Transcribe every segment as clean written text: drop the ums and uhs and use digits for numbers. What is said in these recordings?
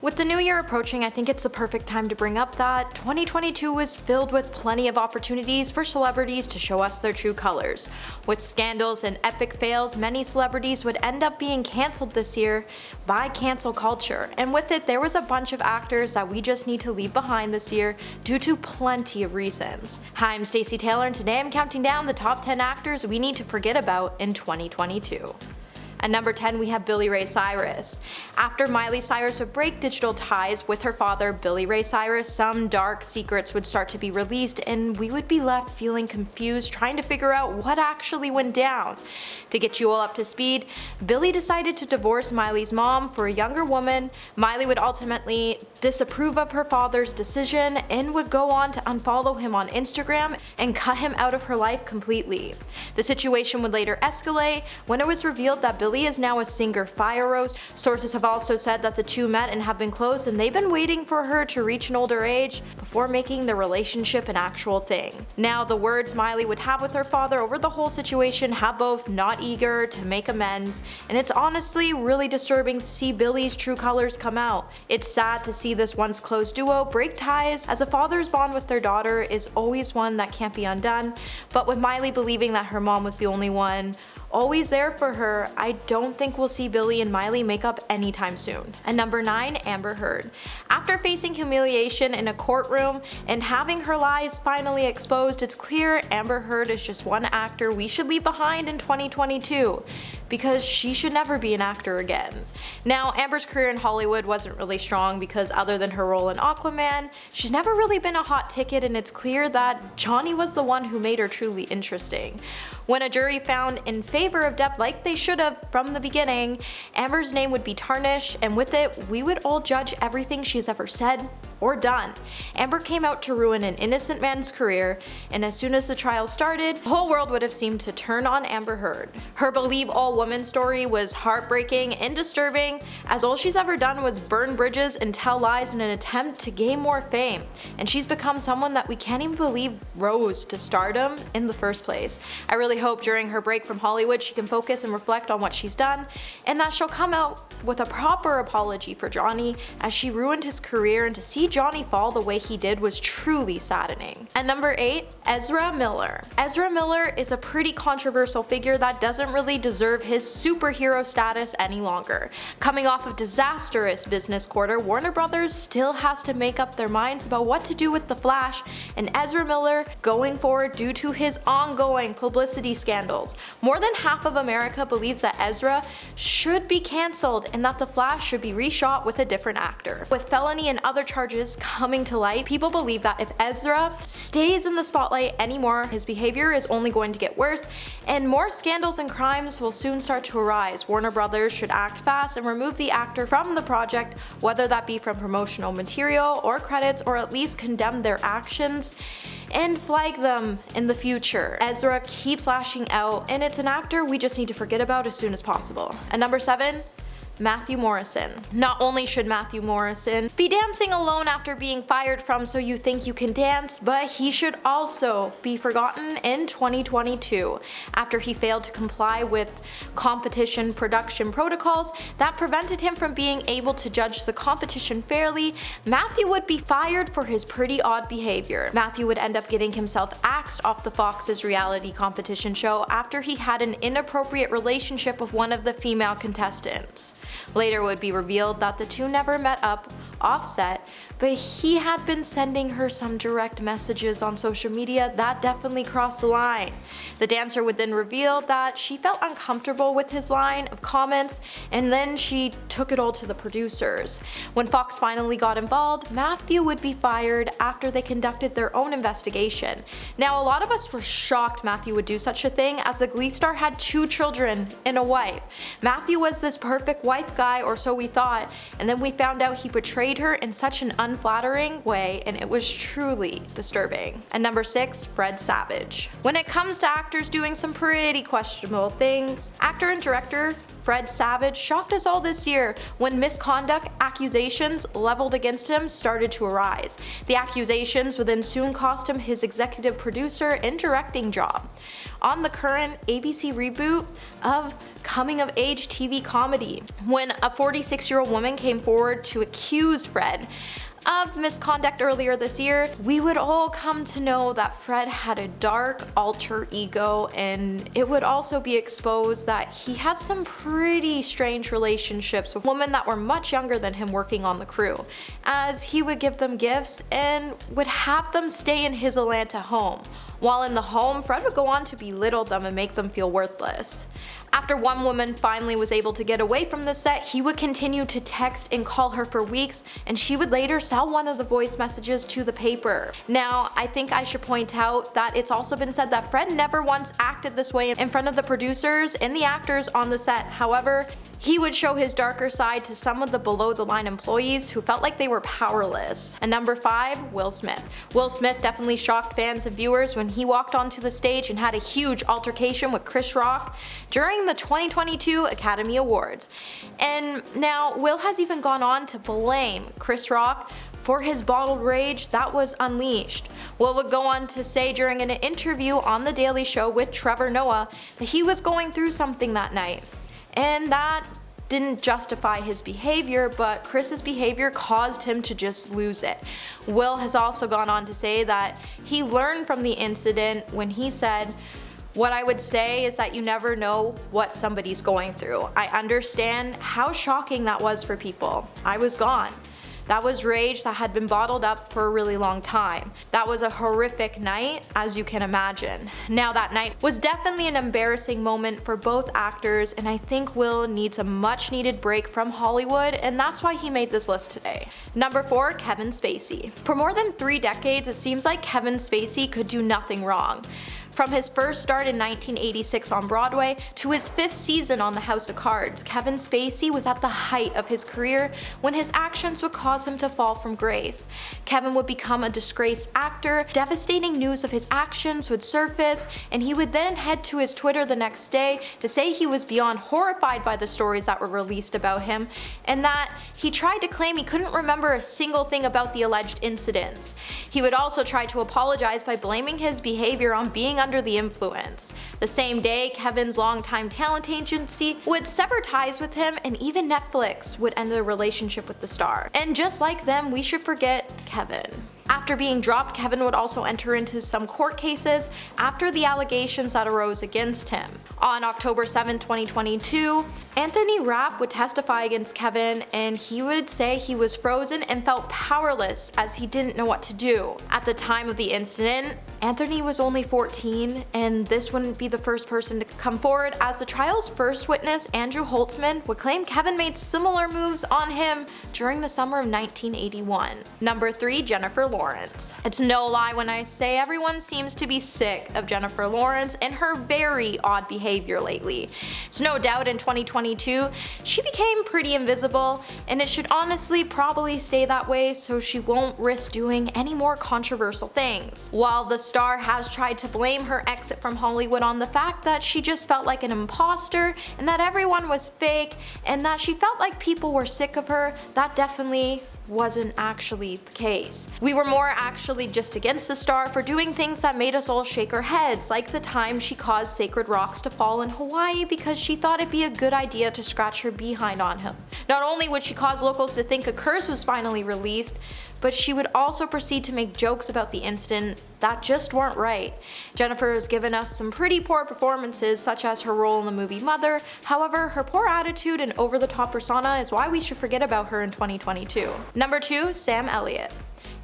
With the new year approaching, I think it's the perfect time to bring up that 2022 was filled with plenty of opportunities for celebrities to show us their true colors. With scandals and epic fails, many celebrities would end up being cancelled this year by cancel culture, and with it there was a bunch of actors that we just need to leave behind this year due to plenty of reasons. Hi, I'm Stacey Taylor, and today I'm counting down the top 10 actors we need to forget about in 2022. At number 10, we have Billy Ray Cyrus. After Miley Cyrus would break digital ties with her father, Billy Ray Cyrus, some dark secrets would start to be released and we would be left feeling confused trying to figure out what actually went down. To get you all up to speed, Billy decided to divorce Miley's mom for a younger woman. Miley would ultimately disapprove of her father's decision and would go on to unfollow him on Instagram and cut him out of her life completely. The situation would later escalate when it was revealed that Billy is now a singer fire roast. Sources have also said that the two met and have been close, and they've been waiting for her to reach an older age before making the relationship an actual thing. Now, the words Miley would have with her father over the whole situation have both not eager to make amends, and it's honestly really disturbing to see Billy's true colors come out. It's sad to see this once close duo break ties, as a father's bond with their daughter is always one that can't be undone, but with Miley believing that her mom was the only one always there for her, I don't think we'll see Billy and Miley make up anytime soon. At number 9, Amber Heard. After facing humiliation in a courtroom and having her lies finally exposed, it's clear Amber Heard is just one actor we should leave behind in 2022, because she should never be an actor again. Now, Amber's career in Hollywood wasn't really strong because other than her role in Aquaman, she's never really been a hot ticket, and it's clear that Johnny was the one who made her truly interesting. When a jury found in favor of Depp, like they should have from the beginning, Amber's name would be tarnished, and with it, we would all judge everything she's ever said or done. Amber came out to ruin an innocent man's career, and as soon as the trial started, the whole world would have seemed to turn on Amber Heard. Her Believe All Women story was heartbreaking and disturbing, as all she's ever done was burn bridges and tell lies in an attempt to gain more fame, and she's become someone that we can't even believe rose to stardom in the first place. I really hope during her break from Hollywood she can focus and reflect on what she's done, and that she'll come out with a proper apology for Johnny, as she ruined his career, and to see Johnny fall the way he did was truly saddening. At number 8, Ezra Miller. Ezra Miller is a pretty controversial figure that doesn't really deserve his superhero status any longer. Coming off of disastrous business quarter, Warner Brothers still has to make up their minds about what to do with The Flash and Ezra Miller going forward due to his ongoing publicity scandals. More than half of America believes that Ezra should be cancelled and that The Flash should be reshot with a different actor. With felony and other charges coming to light, people believe that if Ezra stays in the spotlight anymore, his behavior is only going to get worse, and more scandals and crimes will soon start to arise. Warner Brothers should act fast and remove the actor from the project, whether that be from promotional material or credits, or at least condemn their actions and flag them in the future. Ezra keeps lashing out, and it's an actor we just need to forget about as soon as possible. At number 7, Matthew Morrison. Not only should Matthew Morrison be dancing alone after being fired from So You Think You Can Dance, but he should also be forgotten in 2022 after he failed to comply with competition production protocols that prevented him from being able to judge the competition fairly. Matthew would be fired for his pretty odd behavior. Matthew would end up getting himself axed off the Fox's reality competition show after he had an inappropriate relationship with one of the female contestants. Later it would be revealed that the two never met up off-set, but he had been sending her some direct messages on social media that definitely crossed the line. The dancer would then reveal that she felt uncomfortable with his line of comments, and then she took it all to the producers. When Fox finally got involved, Matthew would be fired after they conducted their own investigation. Now, a lot of us were shocked Matthew would do such a thing, as the Glee star had 2 children and a wife. Matthew was this perfect wife guy, or so we thought, and then we found out he betrayed her in such an unflattering way, and it was truly disturbing. At number 6, Fred Savage. When it comes to actors doing some pretty questionable things, actor and director Fred Savage shocked us all this year when misconduct accusations leveled against him started to arise. The accusations would then soon cost him his executive producer and directing job on the current ABC reboot of coming-of-age TV comedy. When a 46-year-old woman came forward to accuse Fred of misconduct earlier this year, we would all come to know that Fred had a dark alter ego, and it would also be exposed that he had some pretty strange relationships with women that were much younger than him working on the crew, as he would give them gifts and would have them stay in his Atlanta home. While in the home, Fred would go on to belittle them and make them feel worthless. After one woman finally was able to get away from the set, he would continue to text and call her for weeks, and she would later sell one of the voice messages to the paper. Now, I think I should point out that it's also been said that Fred never once acted this way in front of the producers and the actors on the set. However, he would show his darker side to some of the below-the-line employees who felt like they were powerless. And number 5, Will Smith. Will Smith definitely shocked fans and viewers when he walked onto the stage and had a huge altercation with Chris Rock during the 2022 Academy Awards. And now, Will has even gone on to blame Chris Rock for his bottled rage that was unleashed. Will would go on to say during an interview on The Daily Show with Trevor Noah that he was going through something that night, and that didn't justify his behavior, but Chris's behavior caused him to just lose it. Will has also gone on to say that he learned from the incident when he said, "What I would say is that you never know what somebody's going through. I understand how shocking that was for people. I was gone. That was rage that had been bottled up for a really long time. That was a horrific night, as you can imagine." Now, that night was definitely an embarrassing moment for both actors, and I think Will needs a much needed break from Hollywood, and that's why he made this list today. Number 4, Kevin Spacey. For more than 3 decades, it seems like Kevin Spacey could do nothing wrong. From his first start in 1986 on Broadway to his 5th season on The House of Cards, Kevin Spacey was at the height of his career when his actions would cause him to fall from grace. Kevin would become a disgraced actor, devastating news of his actions would surface, and he would then head to his Twitter the next day to say he was beyond horrified by the stories that were released about him, and that he tried to claim he couldn't remember a single thing about the alleged incidents. He would also try to apologize by blaming his behavior on being under the influence. The same day, Kevin's longtime talent agency would sever ties with him, and even Netflix would end their relationship with the star. And just like them, we should forget Kevin. After being dropped, Kevin would also enter into some court cases after the allegations that arose against him. On October 7, 2022, Anthony Rapp would testify against Kevin, and he would say he was frozen and felt powerless as he didn't know what to do. At the time of the incident, Anthony was only 14, and this wouldn't be the first person to come forward, as the trial's first witness, Andrew Holtzman, would claim Kevin made similar moves on him during the summer of 1981. Number 3, Jennifer Lawrence. It's no lie when I say everyone seems to be sick of Jennifer Lawrence and her very odd behavior lately. It's no doubt in 2022, she became pretty invisible, and it should honestly probably stay that way so she won't risk doing any more controversial things. While the star has tried to blame her exit from Hollywood on the fact that she just felt like an imposter and that everyone was fake and that she felt like people were sick of her, that definitely wasn't actually the case. We were more actually just against the star for doing things that made us all shake our heads, like the time she caused sacred rocks to fall in Hawaii because she thought it'd be a good idea to scratch her behind on him. Not only would she cause locals to think a curse was finally released, but she would also proceed to make jokes about the incident that just weren't right. Jennifer has given us some pretty poor performances, such as her role in the movie Mother. However, her poor attitude and over-the-top persona is why we should forget about her in 2022. Number 2, Sam Elliott.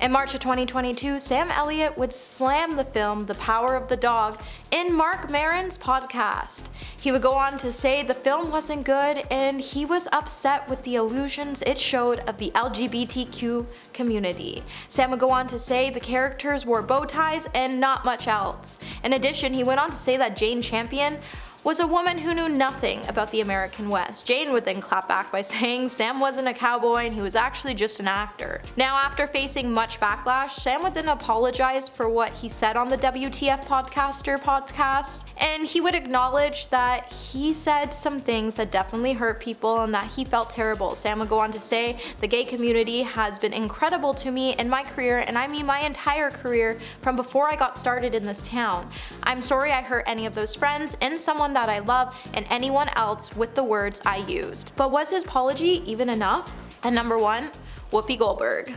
In March of 2022, Sam Elliott would slam the film The Power of the Dog in Marc Maron's podcast. He would go on to say the film wasn't good and he was upset with the illusions it showed of the LGBTQ community. Sam would go on to say the characters wore bow ties and not much else. In addition, he went on to say that Jane Champion was a woman who knew nothing about the American West. Jane would then clap back by saying Sam wasn't a cowboy and he was actually just an actor. Now, after facing much backlash, Sam would then apologize for what he said on the WTF podcast, and he would acknowledge that he said some things that definitely hurt people and that he felt terrible. Sam would go on to say, "The gay community has been incredible to me in my career, and I mean my entire career from before I got started in this town. I'm sorry I hurt any of those friends and someone that I love and anyone else with the words I used." But was his apology even enough? And number 1, Whoopi Goldberg.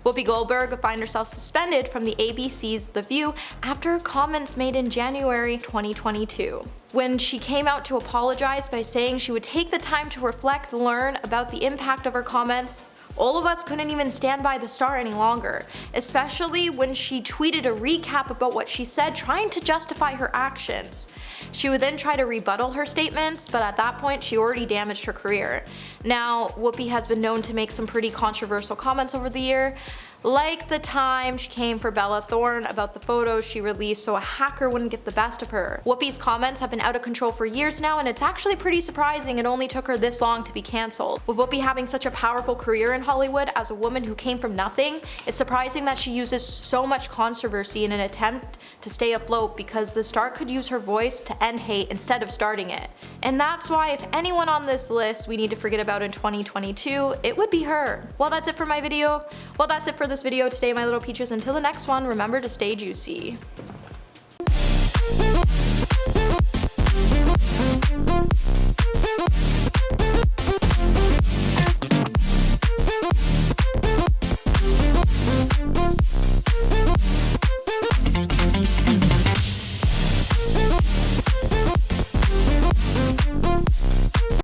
Whoopi Goldberg would find herself suspended from the ABC's The View after comments made in January 2022. When she came out to apologize by saying she would take the time to reflect, learn about the impact of her comments, all of us couldn't even stand by the star any longer, especially when she tweeted a recap about what she said, trying to justify her actions. She would then try to rebuttal her statements, but at that point she already damaged her career. Now, Whoopi has been known to make some pretty controversial comments over the year, like the time she came for Bella Thorne about the photos she released so a hacker wouldn't get the best of her. Whoopi's comments have been out of control for years now, and it's actually pretty surprising it only took her this long to be cancelled. With Whoopi having such a powerful career in Hollywood as a woman who came from nothing, it's surprising that she uses so much controversy in an attempt to stay afloat, because the star could use her voice to end hate instead of starting it. And that's why if anyone on this list we need to forget about in 2022, it would be her. Well, that's it for my video. Well, that's it for this video today, my little peaches. Until the next one, remember to stay juicy.